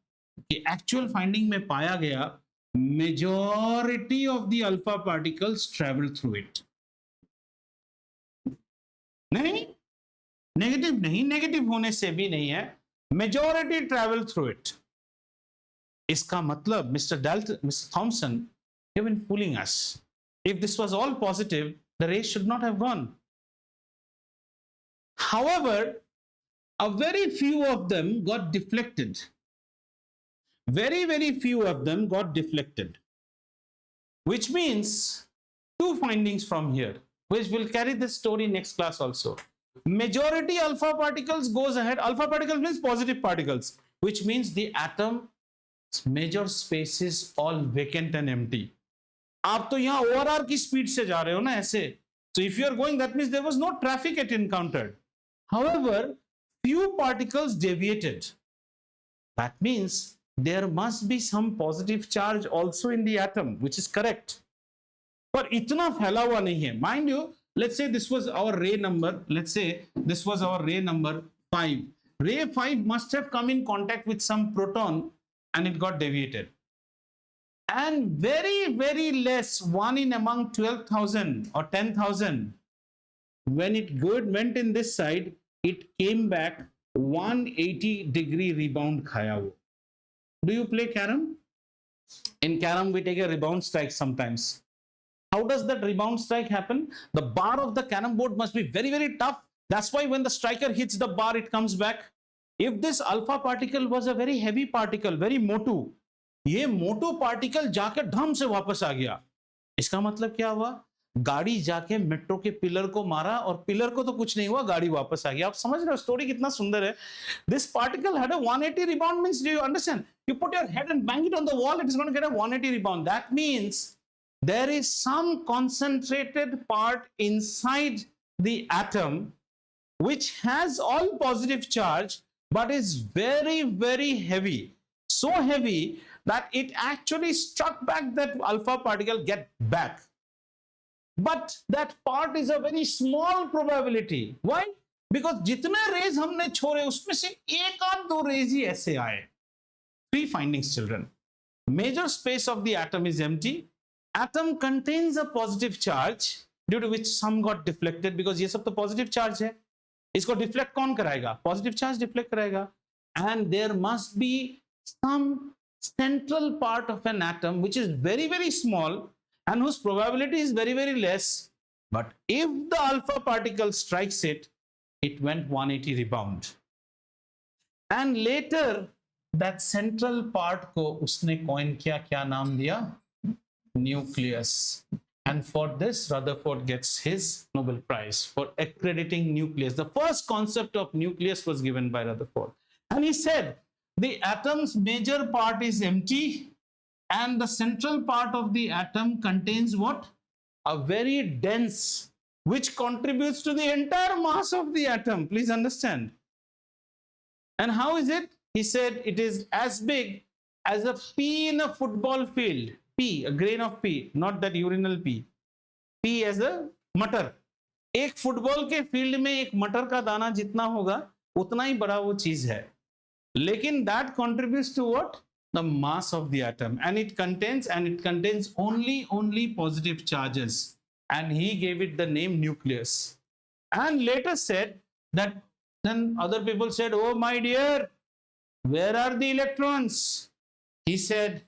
कि एक्चुअल फाइंडिंग में पाया गया majority of the alpha particles travel through it. नहीं, नेगेटिव नहीं, नेगेटिव होने से भी नहीं है, majority travel through it. इसका मतलब Mr. Thomson, you have been fooling us. If this was all positive, the rays should not have gone. However, a very few of them got deflected. Very, very few of them got deflected, which means two findings from here, which will carry this story next class also. Majority alpha particles goes ahead. Alpha particles means positive particles, which means the atom major space is all vacant and empty. आप तो यहाँ ORR की speed से जा रहे हो ना ऐसे. So if you are going, that means there was no traffic it encountered. However, few particles deviated. That means there must be some positive charge also in the atom, which is correct. पर इतना फैला हुआ नहीं है. Mind you, let's say this was our ray number. Let's say this was our ray number 5. Ray 5 must have come in contact with some proton and it got deviated. And very, very less, one in among 12,000 or 10,000, when it went in this side, it came back 180-degree rebound khaya wo. Do you play carom? In carom, we take a rebound strike sometimes. How does that rebound strike happen? The bar of the carom board must be very, very tough. That's why when the striker hits the bar, it comes back. If this alpha particle was a very heavy particle, very motu, ये मोटू particle जाके धम से वापस आ गया. इसका मतलब क्या हुआ? गाड़ी जाके मेट्रो के पिलर को मारा और पिलर को तो कुछ नहीं हुआ, गाड़ी वापस आ गया. आप समझ रहे हो स्टोरी कितना सुंदर है? This particle had a 180 rebound. Means, do you understand? You put your head and bang it on the wall, it is going to get a 180 rebound. That means there is some concentrated part inside the atom which has all positive charge but is very, very heavy. So heavy that it actually struck back that alpha particle, get back. But that part is a very small probability. Why? Because जितने rays हमने छोड़े उसमें से एक आध दो rays ही ऐसे आए. Three findings, children. Major space of the atom is empty. Atom contains a positive charge due to which some got deflected, because ये सब तो positive charge है. इसको deflect कौन कराएगा? Positive charge deflect कराएगा. And there must be some central part of an atom which is very, very small and whose probability is very, very less. But if the alpha particle strikes it, it went 180 rebound. And later that central part को उसने coin किया, क्या नाम दिया? Nucleus. And for this, Rutherford gets his Nobel Prize for accrediting nucleus. The first concept of nucleus was given by Rutherford. And he said, the atom's major part is empty and the central part of the atom contains what? A very dense, which contributes to the entire mass of the atom. Please understand. And how is it? he said it is as big as a pea in a football field. Pea, a grain of pea, not that urinal pea. Pea as a मटर. एक football के field में एक मटर का दाना जितना होगा उतना ही बड़ा वो चीज है. लेकिन that contributes to what? The mass of the atom, and it contains only positive charges, and he gave it the name nucleus. And later said that, then other people said, oh my dear, where are the electrons? He said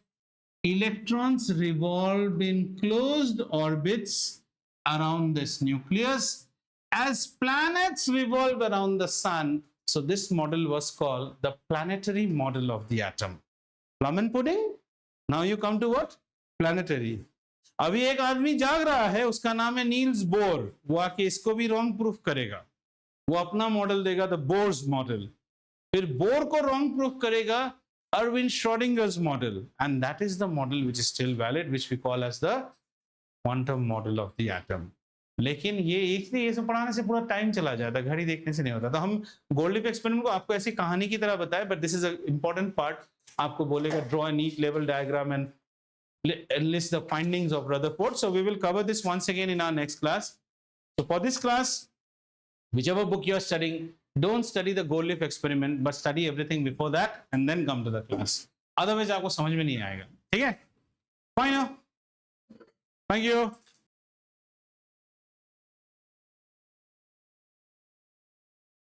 electrons revolve in closed orbits around this nucleus as planets revolve around the sun. So this model was called the planetary model of the atom. Plum and pudding. Now you come to what? Planetary. अभी एक आदमी जाग रहा है, उसका नाम है Niels Bohr. वो आके इसको भी रॉन्ग प्रूफ करेगा. वो अपना मॉडल देगा, द बोर्स मॉडल. फिर बोर को रॉन्ग प्रूफ करेगा Erwin Schrödinger's model, and that is the model which is still valid, which we call as the quantum model of the atom. लेकिन ये सब पढ़ाने से पूरा टाइम चला जाता, घड़ी देखने से नहीं होता. तो हम गोल्डलिफ एक्सपेरिमेंट को आपको ऐसी कहानी की तरह बताए, but this is a important part. आपको बोलेगा ड्रॉ अ नीट लेवल diagram and list the findings of Rutherford. So we will cover this once again in our next class. So for this class, whichever book you are studying, don't study the Goldleaf experiment, but study everything before that and then come to the class. Otherwise आपको समझ में नहीं आएगा. ठीक है? Fine. Thank you.